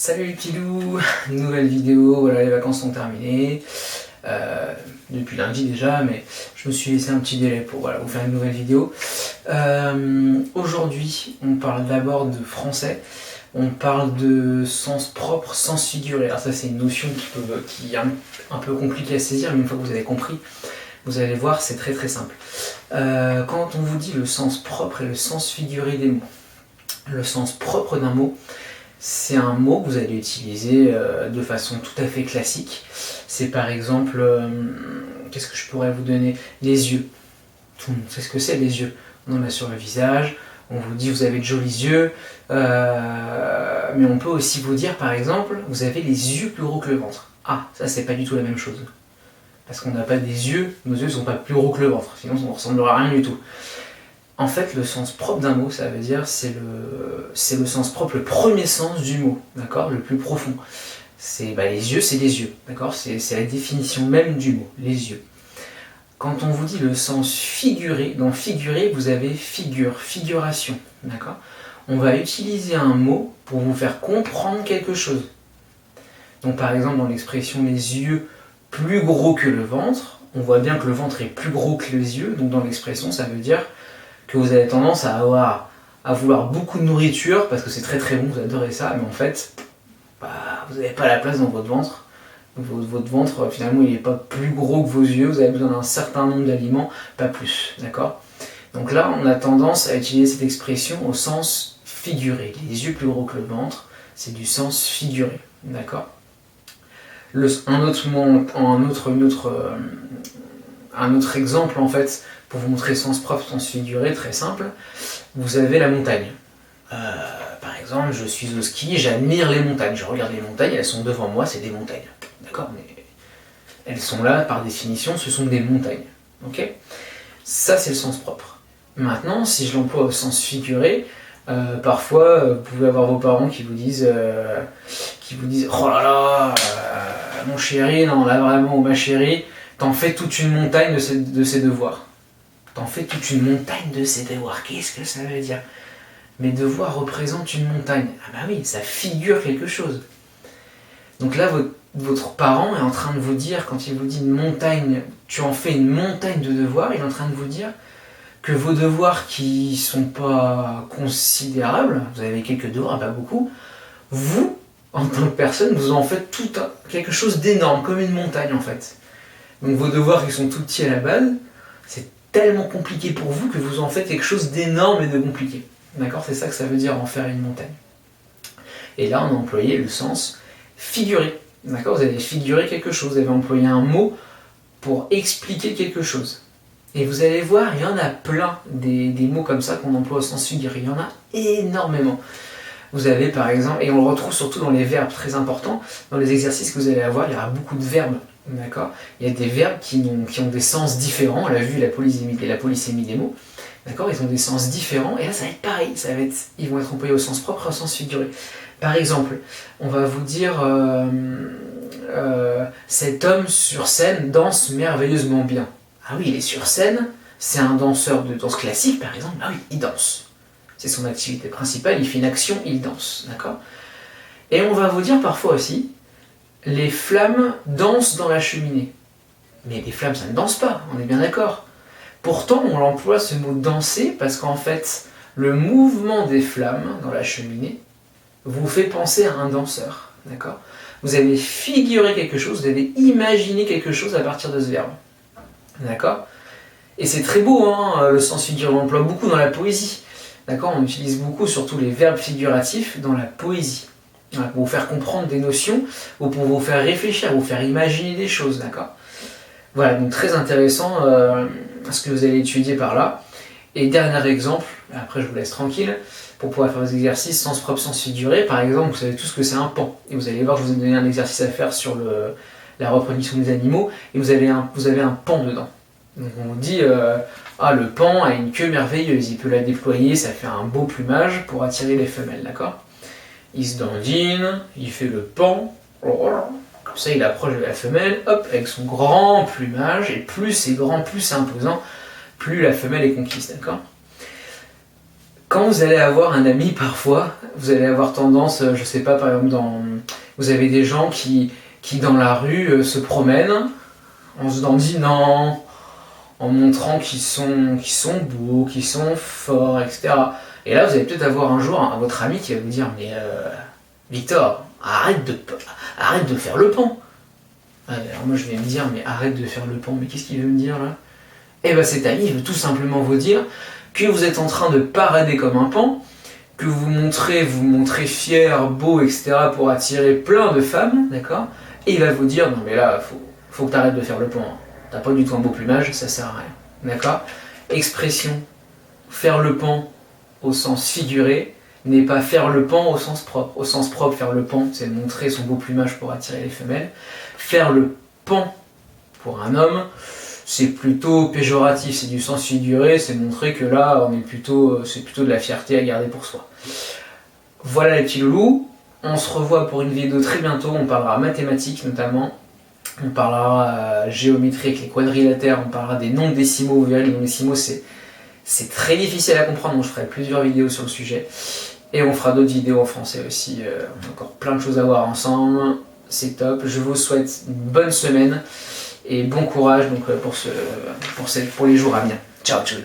Salut les petits loups, nouvelle vidéo, voilà les vacances sont terminées, depuis lundi déjà, mais je me suis laissé un petit délai pour vous faire une nouvelle vidéo. Aujourd'hui on parle d'abord de français, on parle de sens propre, sens figuré. Alors ça c'est une notion qui est un peu compliquée à saisir, mais une fois que vous avez compris, vous allez voir c'est très très simple. Quand on vous dit le sens propre et le sens figuré des mots, le sens propre d'un mot, c'est un mot que vous allez utiliser de façon tout à fait classique. C'est par exemple, qu'est-ce que je pourrais vous donner? Les yeux. Tout le monde sait ce que c'est les yeux. On en a sur le visage, on vous dit vous avez de jolis yeux, mais on peut aussi vous dire par exemple, vous avez les yeux plus gros que le ventre. Ah, ça c'est pas du tout la même chose. Parce qu'on n'a pas des yeux, nos yeux ne sont pas plus gros que le ventre, sinon ça ne ressemblera à rien du tout. En fait, le sens propre d'un mot, ça veut dire c'est le sens propre, le premier sens du mot, d'accord, le plus profond. C'est les yeux, c'est les yeux, d'accord, c'est la définition même du mot, les yeux. Quand on vous dit le sens figuré, dans figuré, vous avez figure, figuration, d'accord. On va utiliser un mot pour vous faire comprendre quelque chose. Donc par exemple, dans l'expression les yeux plus gros que le ventre, on voit bien que le ventre est plus gros que les yeux, donc dans l'expression, ça veut dire que vous avez tendance à vouloir beaucoup de nourriture parce que c'est très très bon, vous adorez ça, mais en fait, vous n'avez pas la place dans votre ventre. Votre ventre, finalement, il n'est pas plus gros que vos yeux, vous avez besoin d'un certain nombre d'aliments, pas plus, d'accord? Donc là, on a tendance à utiliser cette expression au sens figuré. Les yeux plus gros que le ventre, c'est du sens figuré, d'accord? Un autre exemple, en fait, pour vous montrer sens propre, sens figuré, très simple, vous avez la montagne. Par exemple, je suis au ski, j'admire les montagnes, je regarde les montagnes, elles sont devant moi, c'est des montagnes. D'accord, mais elles sont là, par définition, ce sont des montagnes. Ok? Ça, c'est le sens propre. Maintenant, si je l'emploie au sens figuré, parfois, vous pouvez avoir vos parents qui vous disent oh là là, mon chéri, non, là vraiment, ma chérie, t'en fais toute une montagne de ces devoirs. T'en fais toute une montagne de ces devoirs. Qu'est-ce que ça veut dire? Mes devoirs représentent une montagne. Ah bah oui, ça figure quelque chose. Donc là, votre parent est en train de vous dire, quand il vous dit une montagne, tu en fais une montagne de devoirs, il est en train de vous dire que vos devoirs qui sont pas considérables, vous avez quelques devoirs, pas beaucoup, vous, en tant que personne, vous en faites quelque chose d'énorme, comme une montagne en fait. Donc vos devoirs qui sont tout petits à la base, c'est tellement compliqué pour vous que vous en faites quelque chose d'énorme et de compliqué. D'accord? C'est ça que ça veut dire en faire une montagne. Et là, on a employé le sens figuré. D'accord? Vous avez figuré quelque chose, vous avez employé un mot pour expliquer quelque chose. Et vous allez voir, il y en a plein des mots comme ça qu'on emploie au sens figuré. Il y en a énormément. Vous avez par exemple, et on le retrouve surtout dans les verbes très importants, dans les exercices que vous allez avoir, il y aura beaucoup de verbes. D'accord? Il y a des verbes qui ont des sens différents, on l'a vu, la polysémie des mots. D'accord? Ils ont des sens différents, et là ça va être pareil, ils vont être employés au sens propre et au sens figuré. Par exemple, on va vous dire cet homme sur scène danse merveilleusement bien. Ah oui, il est sur scène, c'est un danseur de danse classique par exemple, ah oui, il danse. C'est son activité principale, il fait une action, il danse. D'accord? Et on va vous dire parfois aussi, les flammes dansent dans la cheminée. Mais les flammes, ça ne danse pas, on est bien d'accord. Pourtant, on emploie ce mot danser parce qu'en fait, le mouvement des flammes dans la cheminée vous fait penser à un danseur. D'accord? Vous avez figuré quelque chose, vous avez imaginé quelque chose à partir de ce verbe. D'accord? Et c'est très beau, hein, le sens figuré, on l'emploie beaucoup dans la poésie. D'accord? On utilise beaucoup, surtout les verbes figuratifs, dans la poésie. Pour vous faire comprendre des notions, ou pour vous faire réfléchir, vous faire imaginer des choses, d'accord? Voilà, donc très intéressant ce que vous allez étudier par là. Et dernier exemple, après je vous laisse tranquille, pour pouvoir faire vos exercices sens propre, sens figuré. Par exemple, vous savez tous que c'est un pan. Et vous allez voir, je vous ai donné un exercice à faire sur la reproduction des animaux, et vous avez un pan dedans. Donc on vous dit, le pan a une queue merveilleuse, il peut la déployer, ça fait un beau plumage pour attirer les femelles, d'accord? Il se dandine, il fait le pan, comme ça il approche de la femelle, hop, avec son grand plumage, et plus c'est grand, plus c'est imposant, plus la femelle est conquise, d'accord? Quand vous allez avoir un ami, parfois, vous allez avoir tendance, je sais pas, par exemple, vous avez des gens qui dans la rue se promènent en se dandinant, en montrant qu'ils sont beaux, qu'ils sont forts, etc. Et là, vous allez peut-être avoir un jour votre ami qui va vous dire, mais Victor, arrête de faire le pan. Alors moi, je vais me dire, mais arrête de faire le pan, mais qu'est-ce qu'il veut me dire là? Eh ben cet ami, il veut tout simplement vous dire que vous êtes en train de parader comme un pan, que vous montrez fier, beau, etc. pour attirer plein de femmes, d'accord? Et il va vous dire, non mais là, faut que tu arrêtes de faire le pan. T'as pas du tout un beau plumage, ça sert à rien, d'accord? Expression, faire le pan au sens figuré, n'est pas faire le pan au sens propre. Au sens propre, faire le pan, c'est montrer son beau plumage pour attirer les femelles. Faire le pan pour un homme, c'est plutôt péjoratif, c'est du sens figuré, c'est montrer que là, c'est plutôt de la fierté à garder pour soi. Voilà les petits loulous, on se revoit pour une vidéo très bientôt, on parlera mathématiques notamment, on parlera géométrie avec les quadrilatères, on parlera des nombres décimaux, vous verrez les nombres décimaux c'est très difficile à comprendre, donc je ferai plusieurs vidéos sur le sujet, et on fera d'autres vidéos en français aussi, on a encore plein de choses à voir ensemble, c'est top, je vous souhaite une bonne semaine, et bon courage donc, pour les jours à venir. Ciao, ciao.